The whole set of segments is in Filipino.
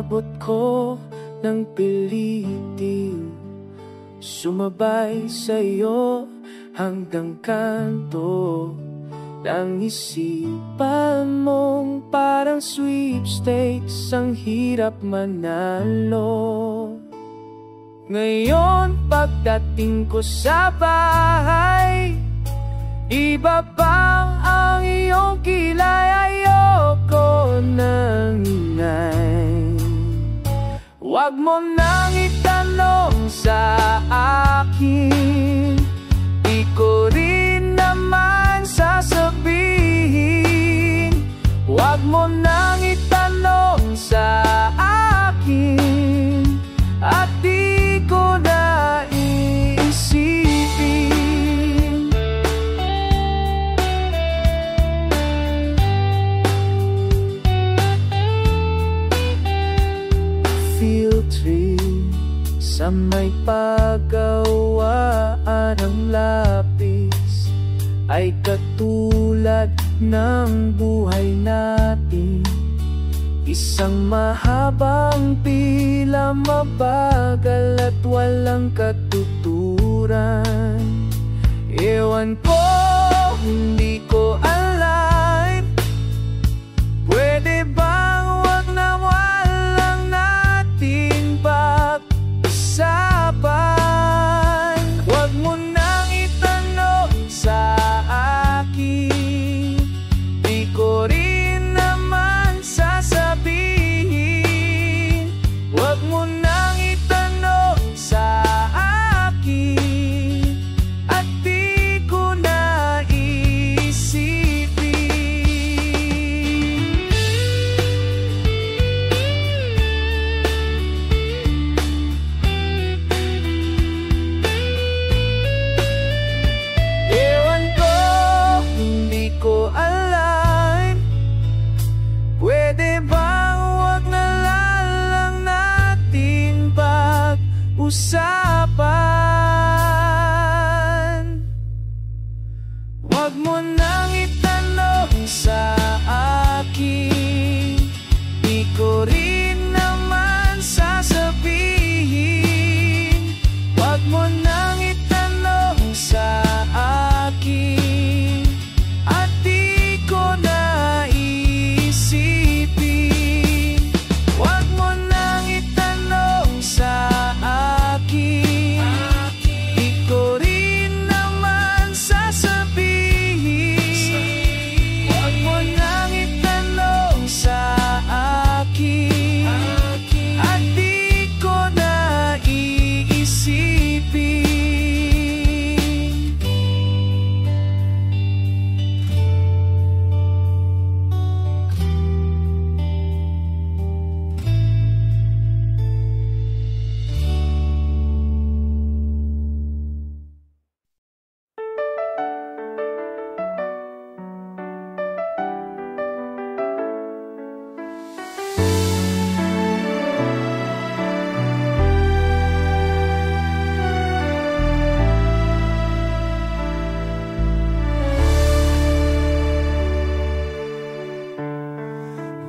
inabot ko ng pilitin, sumabay sa'yo hanggang kanto ng isipan mong parang sweepstakes, ang hirap manalo. Ngayon pagdating ko sa bahay, iba bang ang iyong kilay? Ayoko ng ingay, wag mo nang itanong sa akin, di ko rin naman sasabihin. Wag mo nang itanong sa akin, at di ko na iisipin. Field trip sa may pagawaan ng lapis ay katulad ng buhay natin, isang mahabang pila, mabagal at walang katuturan. Ewan ko, hindi ko alam, pwede bang wag na walang nating pag-usapan? Wag mo nang itanong sa akin, di ko rin naman sasabihin. Wag mo nang itanong sa akin, at di ko na iisipin. Ewan ko, hindi ko alam, pwede bang wag na lang natin pag-usapan? Wag mo nang itanong sa akin, di ko rin naman sasabihin. Wag mo nang itanong sa akin, at di ko na iisipin. Wag mo nang itanong sa akin, di ko rin naman sasabihin. Wag mo nang itanong sa akin, at di ko na iisipin.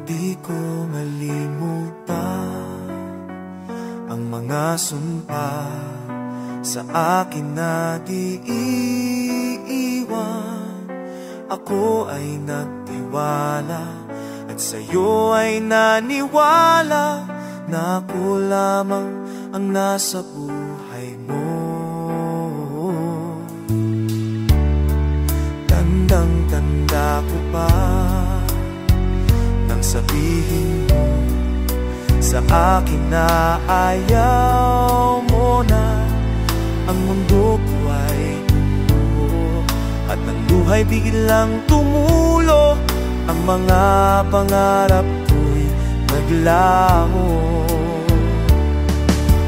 Di ko malimutan ang mga sumpa sa akin na di iiwan. Ako ay nagtiwala at sa'yo ay naniwala na ako lamang ang nasa buhay mo. Tandang-tanda ko pa nang sabihin mo sa akin na ayaw mo na ang mundo ko ay gumuho, at ng luhay biglang tumulo, ang mga pangarap ko'y naglaho.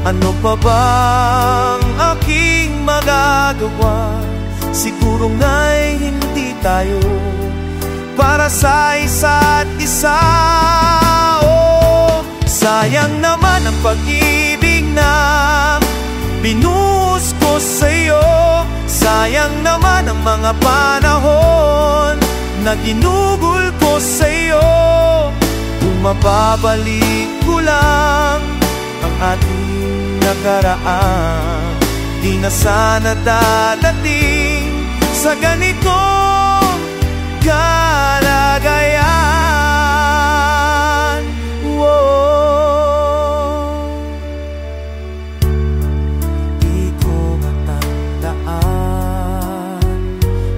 Ano pa bang aking magagawa? Siguro nga'y hindi tayo para sa isa't isa. Oh, sayang naman ang pag-ibig na binuhos ko sa'yo. Sayang naman ang mga panahon na ginugol ko sa'yo. Kung Kung mababalik ko lang ang ating nakaraan, di na sana dadating sa ganitong kalagayan. Di ko matandaan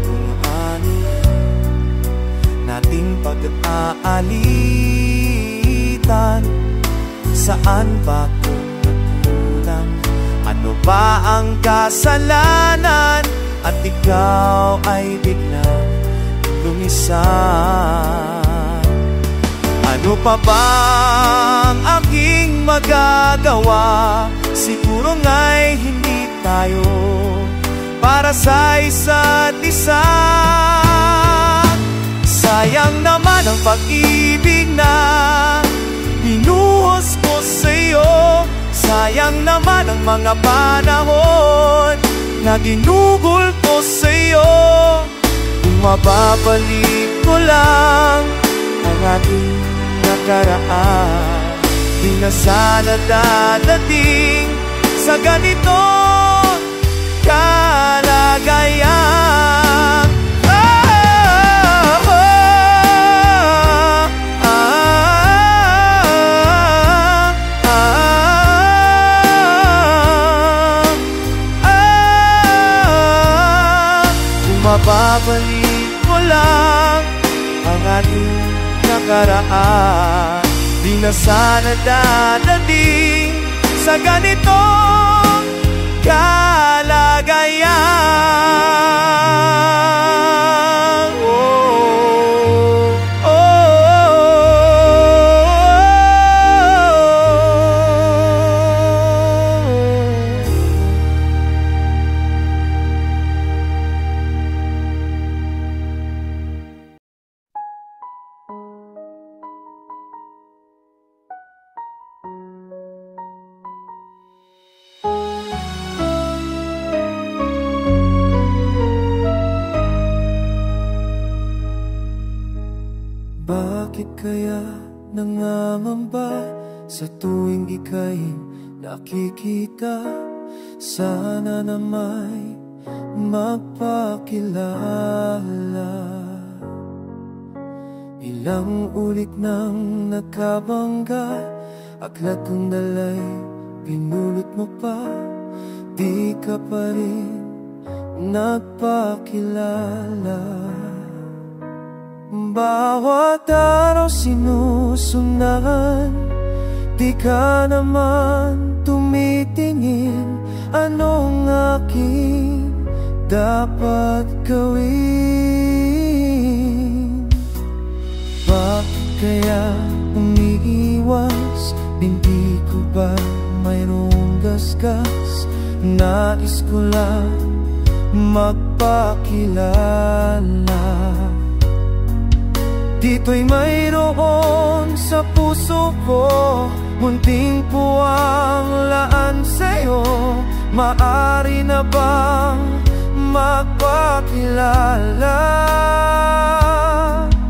kung ano nating pag-aalitan. Saan ba ko nagkulang? Ano ba ang kasalanan? At ikaw ay biglang lumisan. Ano pa bang aking magagawa? Siguro nga'y hindi tayo para sa isa't isa. Sayang naman ang pag-ibig na binuhos ko sa'yo. Sayang naman ang mga panahon na ginugol ko sa'yo. Kung mababalik ko lang ang ating nakaraan, di na sana dadating sa ganitong kalagayan. Mababalik ko lang ang ating nakaraan, di na sana dadating sa ganitong kalagayan. Bakit kaya nangangamba sa tuwing ika'y nakikita? Sana na may magpakilala. Ilang ulit nang nakabangga, aklat kong dalay pinulot mo pa. Di ka pa rin nagpakilala. Bawat araw sinusundan, di ka naman tumitingin. Anong aking dapat gawin? Bakit kaya umiiwas? Binti ko ba mayroong gasgas? Nais ko lang magpakilala. Dito'y mayroon sa puso ko, munting puwang laan sa'yo. Maari na bang magpakilala?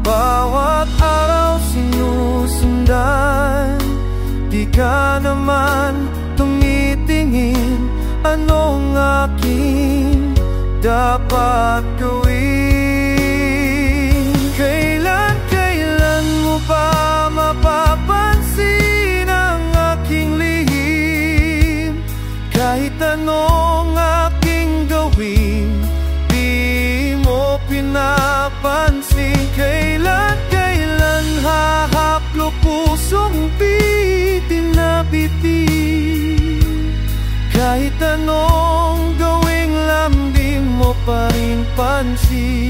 Bawat araw sinusundan, di ka naman tumitingin. Anong aking dapat gawin? Kailan mo ba mapapansin ang aking lihim? Kahit anong aking gawin, di mo pinapansin. Kailan hahaplo pusong bitin na bitin. Kahit anong gawing lambing mo pa rin pansin.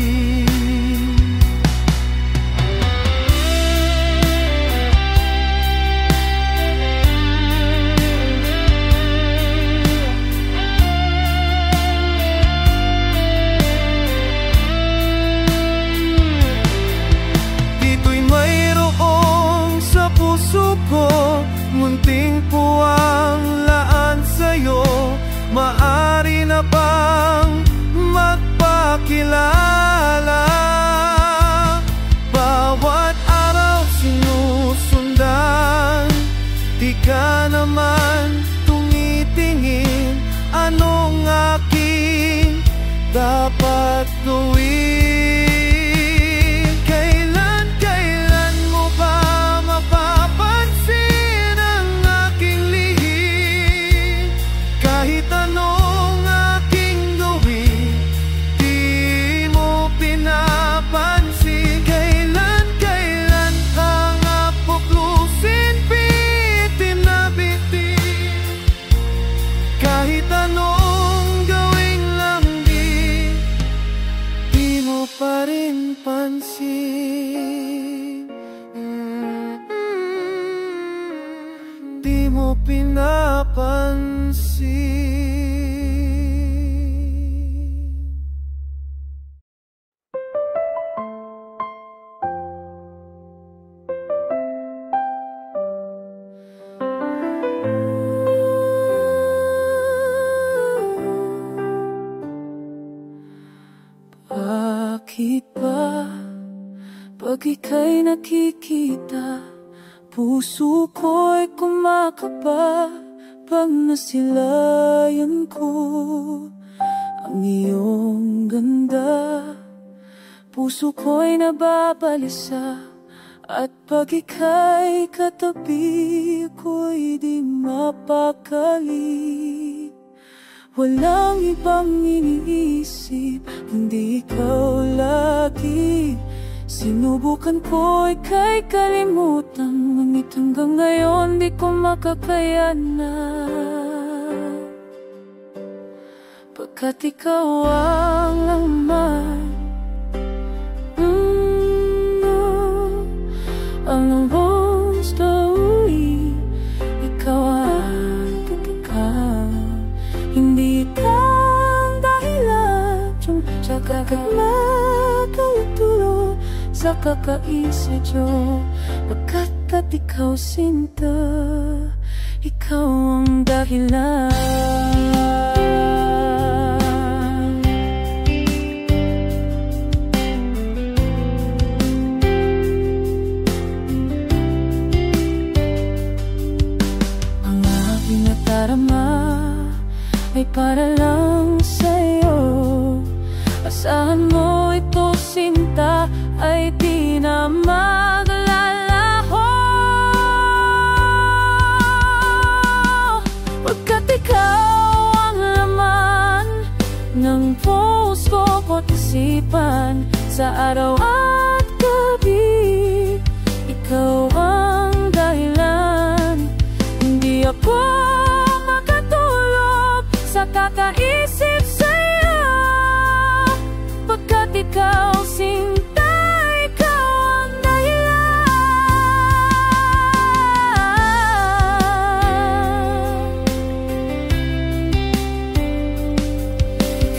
Munting puwang laan sa'yo, maari na bang magpakilala? Bawat araw sinusundan, dapat gawin? Kailan mo ba mapapansin ang aking lihim? Kahit anong aking gawin, di mo pinapansin. Kailan ang apoklusin, bitin na bitin. Kahit anong gawin lang, di mo pa rin pansin. Di mo pinapansin. Bakit ba pag ika'y nakikita, puso ko'y kumakaba pag nasilayan ko ang iyong ganda? Puso ko'y nababalisa, at pag ika'y katabi ko'y di mapakali. Walang ibang iniisip, kundi ikaw lagi. Sinubukan ko ika'y kalimutan, ngunit hanggang ngayon di ko makakayanan. Pagkat ikaw ang laman ang lubos story. Ikaw ang titikan, hindi ikaw dahilan kung sa kakagmatulog sa kakaisadyo. Pagkat ikaw sinta, ikaw ang dahilan. Ang aking natarama ay para lang sa'yo. Asahan mo ito, sinta, ay di na maglalaho. Pagkat ikaw ang laman ng puso ko't isipan, sa araw at gabi, ikaw ang dahilan. Hindi ako makatulog sa kakaisip sa'yo, pagkat ikaw sinta, ikaw ang dahilan.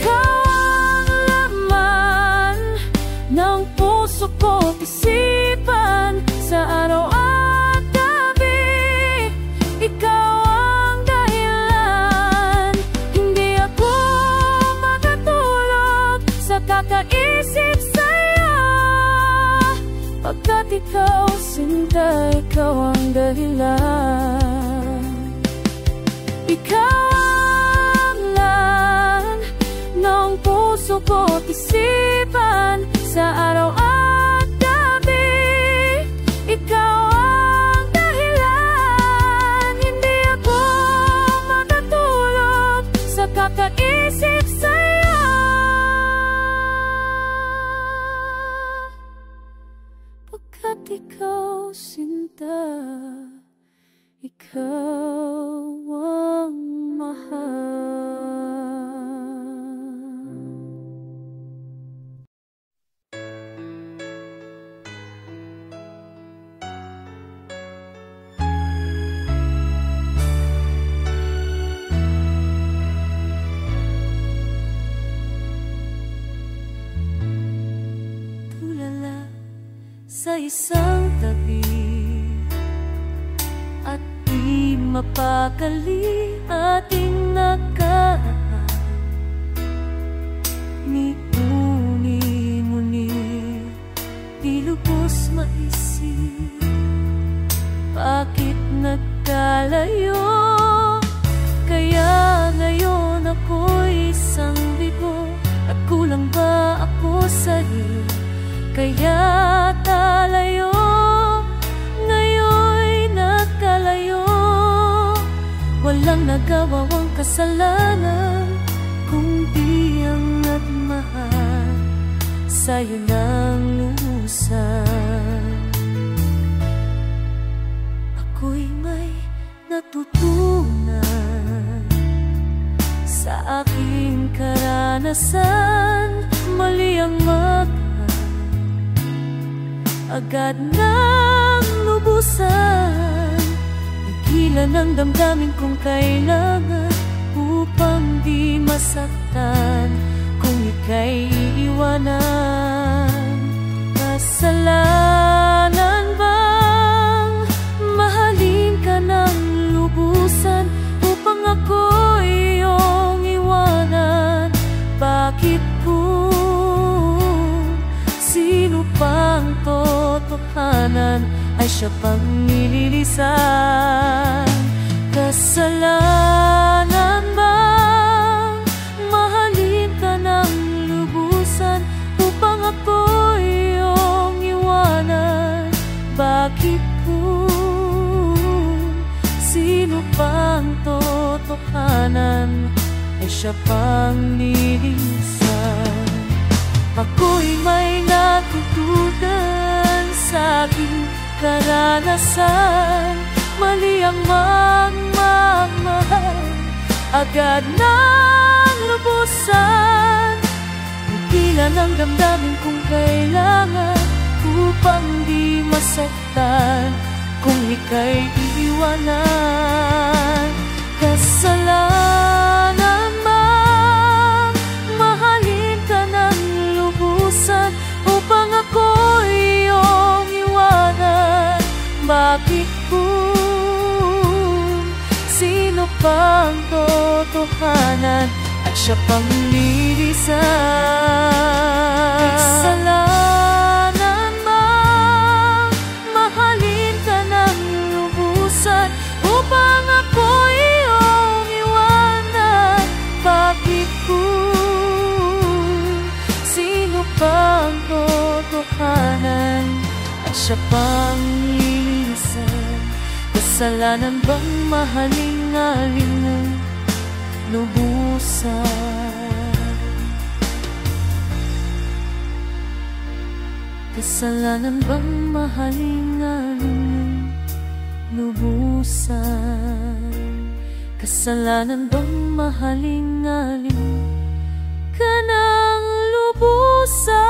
Ikaw ang laman ng puso ko't isipan, sa araw at gabi, ikaw ang dahilan. Hindi ako makatulog sa kakaisip sa'yo, pagkat ikaw sinta, ikaw ang dahilan. Ikaw ang laman ng puso ko't isipan, sa araw at gabi, ikaw ang dahilan. Hindi ako makatulog sa kakaisip sa'yo, pagkat ikaw sinta, ikaw ang mahal. Tulala sa isang tabi, at di mapakali ating nakaraan. Ni uni-muni, di lubos maisip, bakit nagkalayo? Kaya ngayon ako'y isang bigo, at sa'yo ng lusan. Ako'y may natutunan sa aking karanasan. Mali ang agad ng lubusan. Igilan ang damdamin kung kailangan upang di masaktan. Kung ika'y iiwanan, kasalanan bang mahalin ka ng lubusan upang ako'y iyong iwanan? Bakit po? Sino pang totohanan ay siya pang nililisan? Kasalanan bang mahalin ka ng lubusan upang ako'y iyong iwanan? Bakit po? Sino pang totohanan ay siya pang nililisan? Ako'y may natutunan sa aking karanasan. Mali ang magmahal agad ng lubusan. Igilan ang damdamin kung kailangan upang di masaktan. Kung ika'y iiwanan, kasalanan bang mahalin ka ng lubusan upang ako'y iyong iwanan? Bakit po? Sino pang totohanan at siya pang nililisan? Kasalanan bang mahalin ka ng lubusan upang ako'y iyong iwanan? Bakit po? Sino pang totohanan at siya pang nililisan? Kasalanan bang mahalin-alin ng lubusan? Kasalanan bang mahalin-alin ng lubusan? Kasalanan bang mahalin-alin ka ng lubusan?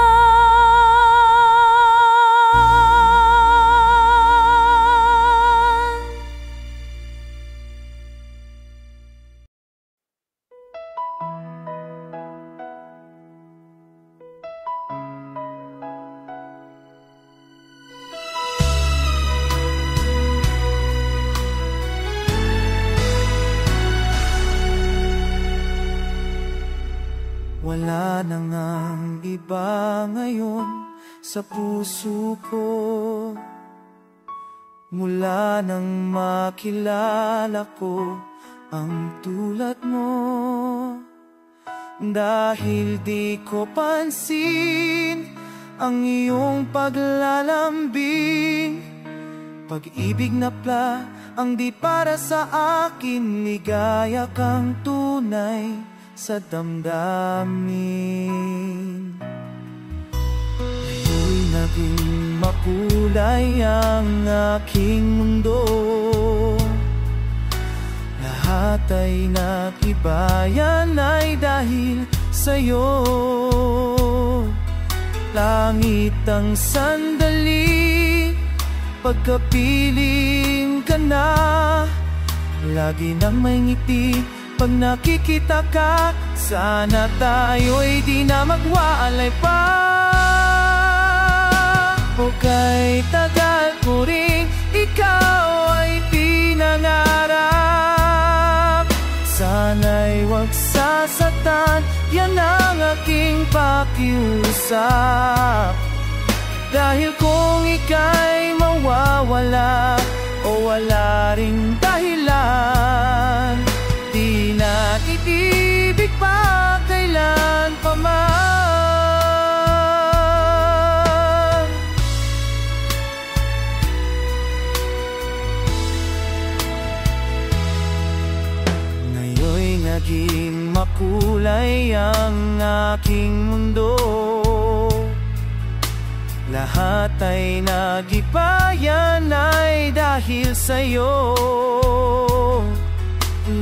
Wala na ngang iba ngayon sa puso ko, mula nang makilala ko ang tulad mo. Dahil di ko pansin ang iyong paglalambing, pag-ibig na pla ang di para sa akin, ligaya kang tunay sa damdamin. Ngayon'y naging makulay ang aking mundo, lahat ay nag-iba, yan ay dahil sa'yo. Langit ang sandali, pagkapiling ka na, lagi nang may ngiti pag nakikita ka. Sana tayo'y di na magwaalay pa, o kay tagal ko rin ikaw ay pinangarap. Sana'y wag sasaktan, yan ang aking pakiusap. Dahil kung ika'y mawawala o wala ring dahilan, di na titibig pa kailan pa man. Ngayon'y naging makulay ang aking mundo, Lahat ay nagibayan ay dahil sa'yo.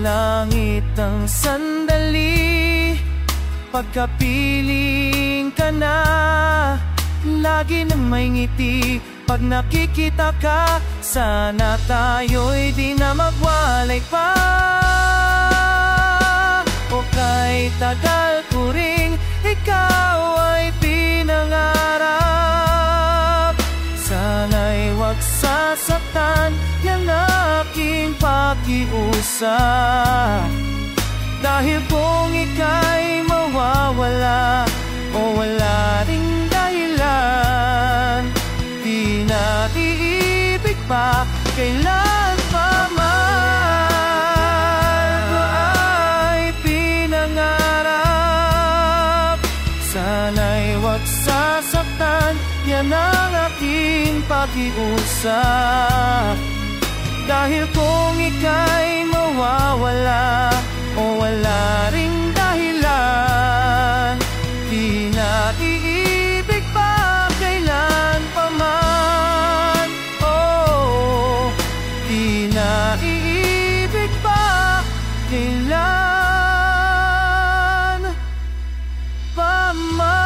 Langit ang sandali, pagkapiling ka na. Lagi nang may ngiti pag nakikita ka. Sana tayo'y di na magwalay pa. O kahit tagal ko ring ikaw ay pinangarap. Sana'y wag sasaktan yan aking pakiusap. Dahil kung ika'y mawawala o wala ring dahilan, di na iibig pa kailan pa man. Ko ay pinangarap, sana'y wag sasaktan yan ang aking pakiusap. Dahil kung ika'y mawawala o wala ring dahilan, di na iibig pa kailan pa man. Oh, di na iibig pa kailan pa man.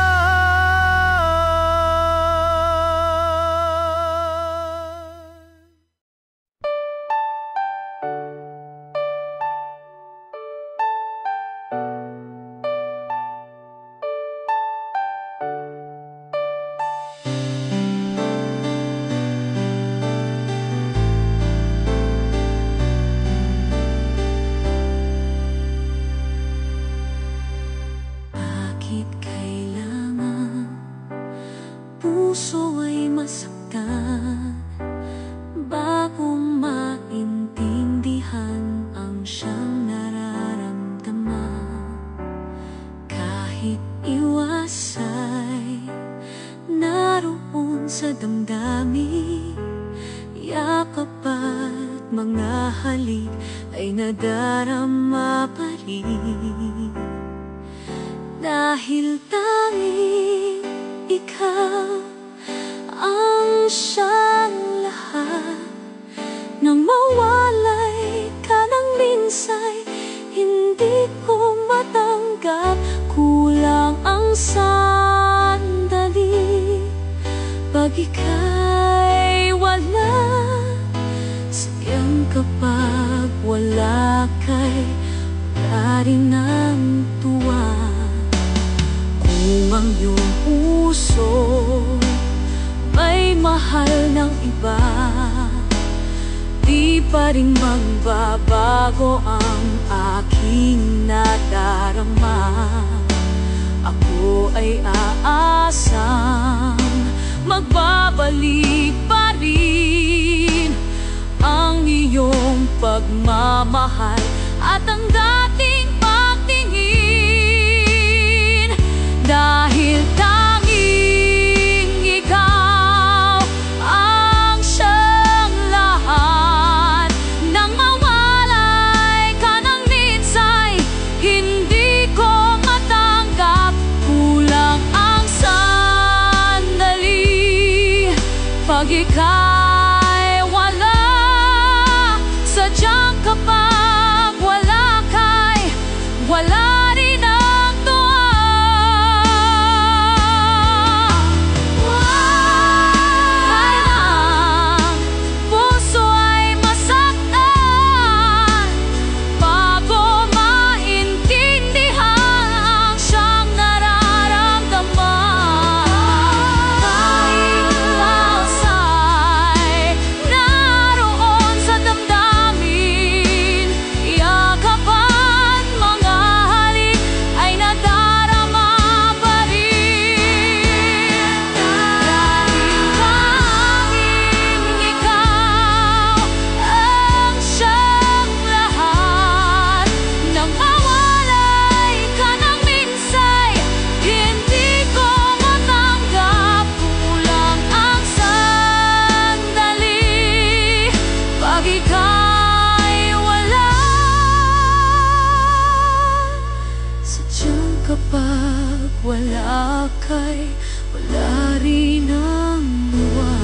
wala rin ang buwan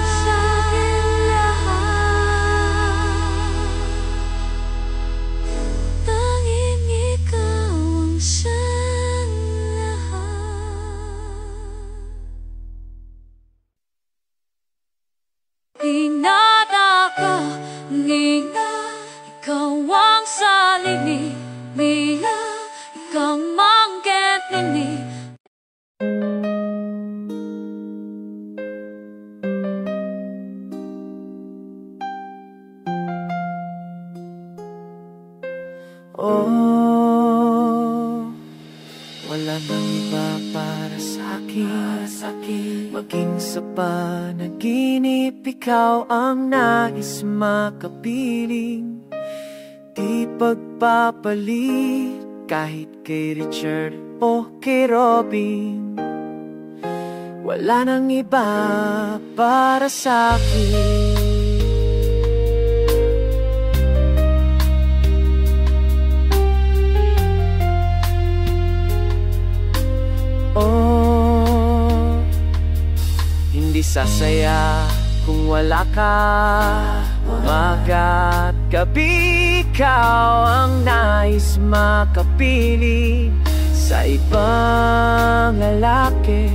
sa aking lahat. Tanging ikaw ang siyang lahat. Hinata ka, ngina, ikaw ang salini, mina, ikaw mangket nini. Oh, wala nang iba para sa'kin, maging sa panaginip, ikaw ang nais makapiling. Di pagpapalit kahit kay Richard o kay Robin. Wala nang iba para sa'kin. Oh, hindi sasaya kung wala ka. Umaga't gabi, ikaw ang nais makapili. Sa ibang lalaki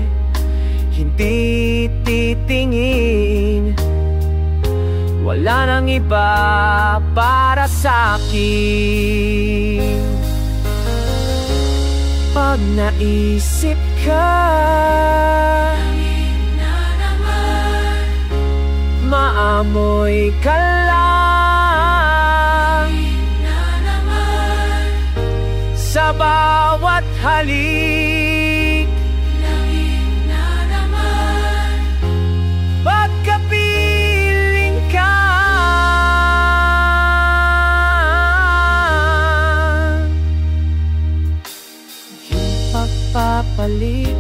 hindi titingin. Wala nang iba para sa'kin. Pag naisip ka, maamoy ka lang sa bawat halik. Pagkapiling ka, yung pagpapalit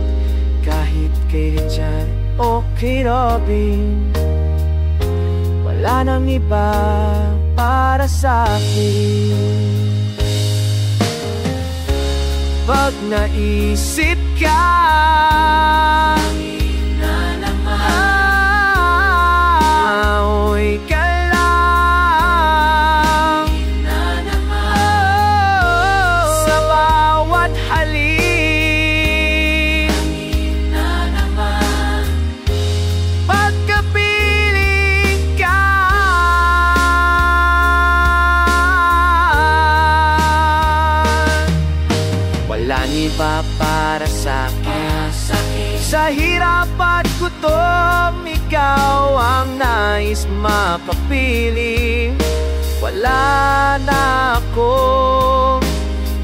kahit kay Richard o kay Robin. Wala nang iba para sa'kin. Pag naisip ka, aoy ka lang sa bawat halik. Pagkapiling ka, walang iba para sa'kin. Sa hirap at gutom, ikaw ang nais makapili. Wala na akong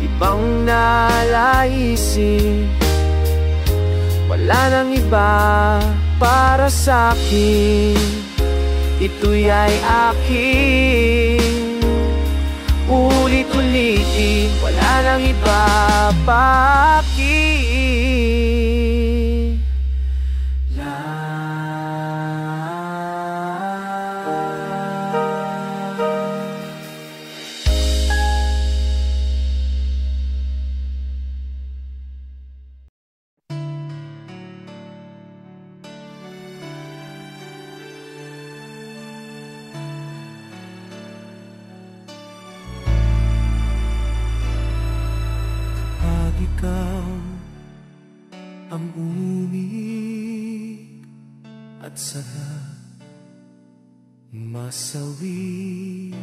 ibang nalaisin. Wala nang iba para sa'kin. Ito'y ay akin. Ulit-ulitin, wala nang iba pa akin. Ikaw ang umig at saka masawi.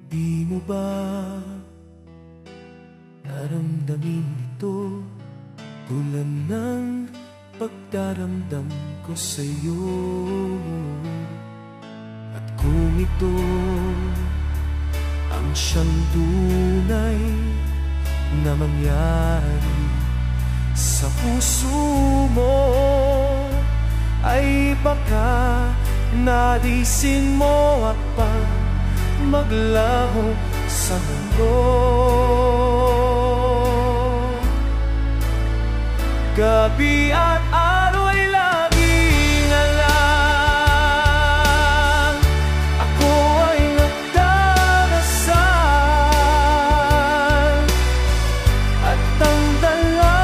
Di mo ba naramdamin ito tulad ng pagdaramdam ko sa'yo? At kung ito ang siyang tunay na mangyari sa puso mo, ay baka nadisin mo at pa maglaho sa mundo. Gabi at araw ay laging alam, ako ay nagdarasal, at ang dala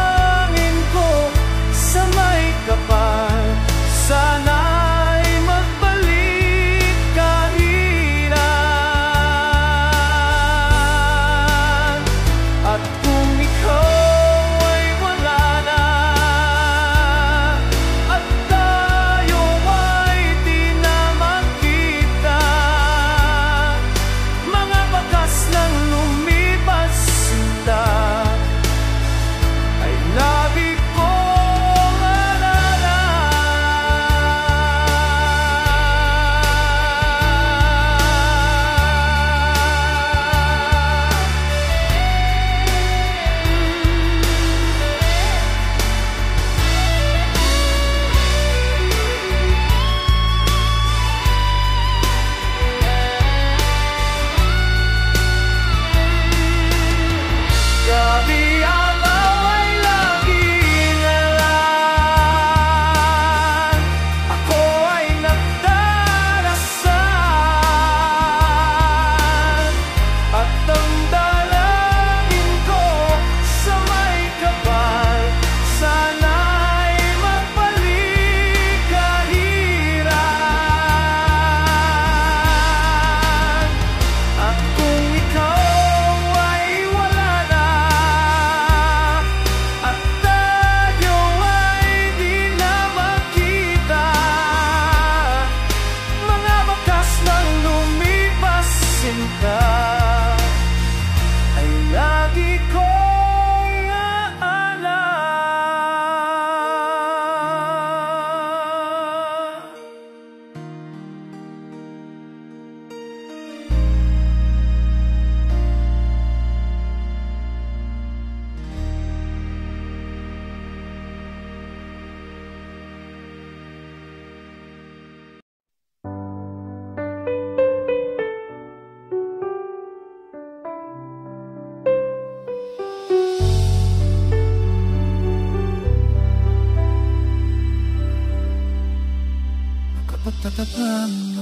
Tatatang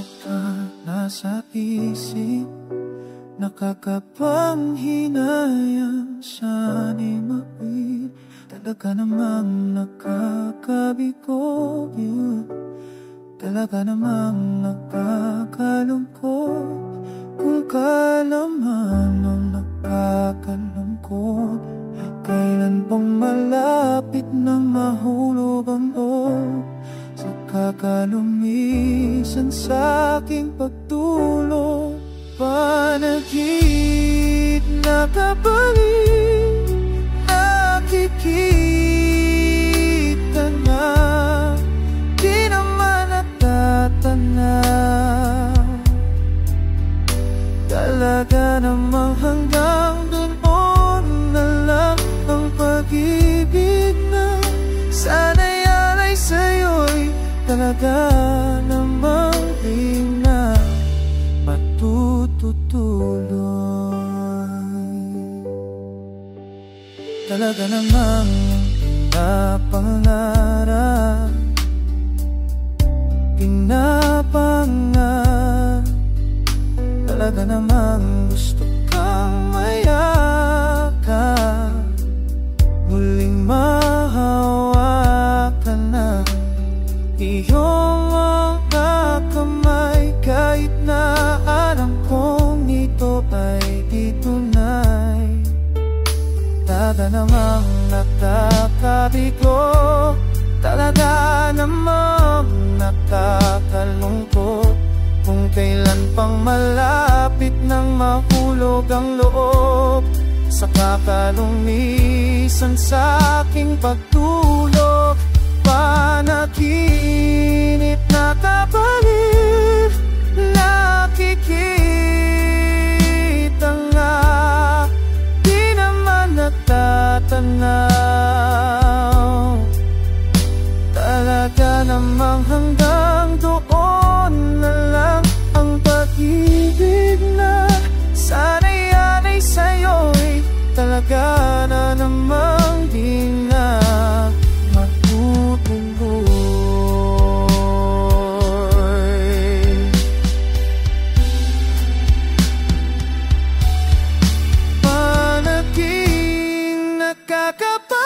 nasa isip, nakakapanghinayang sana'y mawid. Talaga namang nakakabigo yun, talaga namang nakakalungkot. Kung kalaman ang nakakalungkot, kailan bang malapit na mahulog ang loob sa kakalumisan sa aking pagtulog? Panaginip na kapalit, nakikita na, di naman natatanaw. Talaga namang hanggang doon na lang ang pag-ibig na sana'y alay sa'yo'y talaga namang di na matututuloy. Talaga namang pinapangarap, pinapangarap. Talaga namang gusto kang mayakap, muling mahawakan na iyong mga kamay. Kahit na alam kong ito ay di tunay, talaga namang nakakabigo, talaga namang nakakalungkot. Kung kailan pang malapit nang mahulog ang loob sa kakalumisan sa aking pagtulog. Panaginip na kapalit, nakikita nga, di naman natatanaw. Talaga namang hanggang doon na lang ang pag-ibig na sana'y alay sa'yo'y talaga na namang di na matutuloy. Panaginip nakakapagod,